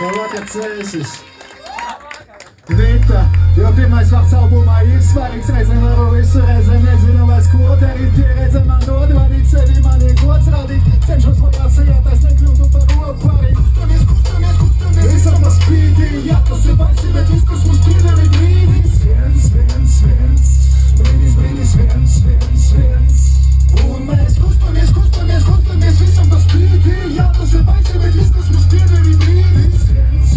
Labvakar, Cēsis! Vita, jo pirmais vārds albumā ir svarīgs, reizēm varu visu, reizēm nezinu vairs ko darīt, pieredze man dod vadīt sevi, man ir gods radīt, cenšos vajāt sajātais, nekļūtu par robu parīt. Kustamies, visam pa spīti, jā, tas ir baisi, bet viss, kas mums pieder, ir brīdis. Viens. Un mēs kustamies, visam pa spīti, jā, tas ir baisi, bet viss, kas mums pieder, ir brīdis. Viens.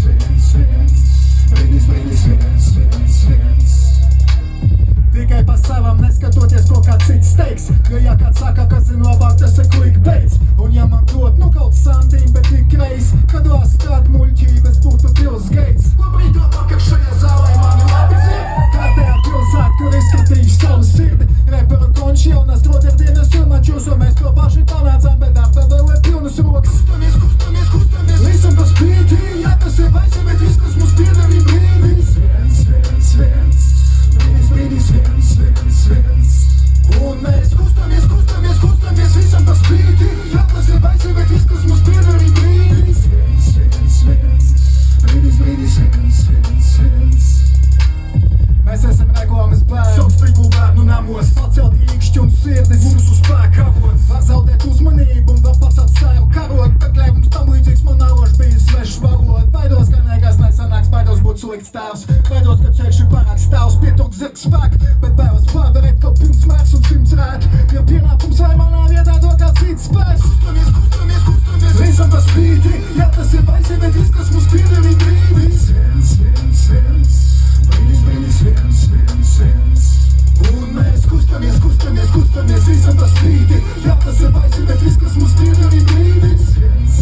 Tikai pa savam neskatoties, ko kāds cits teiks. Jo ja kāds saka, ka zin labāk, tas ir clickbaits. Un ja man dod, nu kaut santīm, bet tik reiz, kad strād muļķības būtu Bills Gates. Labrīt labāk, šajā zālē mani labi zin. Kārtējā pilsēt, kur izskatījuši savu sirdi. Reperu konši jaunas roterdienas filmačos, un mēs to paši panācām, bet darba vēl ir pilnas rokas. Kustamies, visam pa spīti, jā, tas ir baisi, bet viss, kas mums pieder, ir brīdis. Viens. Un mēs kustamies, visam pa spīti, jā, tas ir baisi, bet viss, kas mums pieder, ir brīdis. Viens. Mēs esam reklāmas bērni, savstīgu bērnu namos, pacelt īkšķi un sirdis, mūsu spēka avots. Var zaudēt uzmanību un var pacelt sēru karot, bet lēvums tam līdzīgs man naloši bija svešs valod. Baidos, ka nekas nesanāks, baidos būt slikts tēvs, baidos, ka ceļš ir pārāk stāvs, pietrūks zirgs spēku, bet baidos pārvarēt kaut pirms mērs un pirms rēt. Ja pienākums vai manā vietā to kā cits spēks. Kustamies, visam pa spīti, jā, tas ir baisi, bet viss, kas mums pieder, ir brīdis. Viens. Un mēs kustamies, visam pa spīti, jā, tas ir baisi, bet viss, kas mums pieder, ir brīdis. Viens.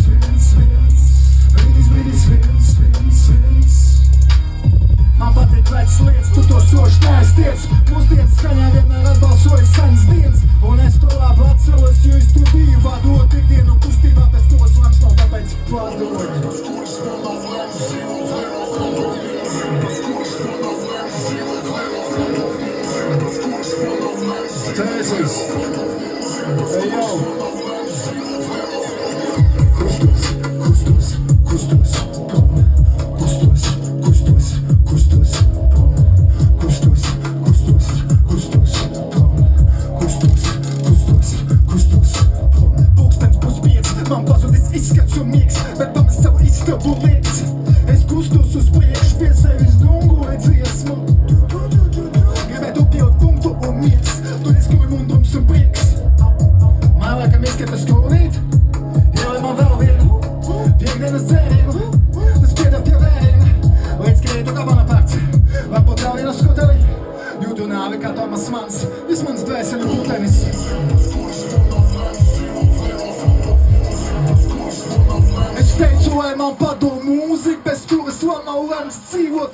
Man patīk vecas lietas, tu to soši neaiztiec. Mūsdienas skaņā vienmēr atbalsoju senas dienas, un es to labi atceros, jo es tur biju vadot ikdienu kustībā, bez kuras lēms nav tāpēc padot. Cēsis! Ej jau! Kustos, Pulkstens puspiec, man pazudis izskats un miegs, bet pamest savu istabu liekas. Es kustos uz priekšu pie sevis dungoju dziesmu. Gribētu pielikt punktu un miegs, tur izkļuj mundums un prieks. Man laikam izskatas skrūvīt, ielai man vēl vienu piekdienas dzērienu. Tas piedar pie vēriena, līdz krītu kā mana pērts. Varbūt vēl vienu skuteli, jūtu nāvi kā Tomas Mans, viss mans dvēseli putenis. Es teicu, lai man padod mūzika, bez kuras vēl nav lemts dzīvot.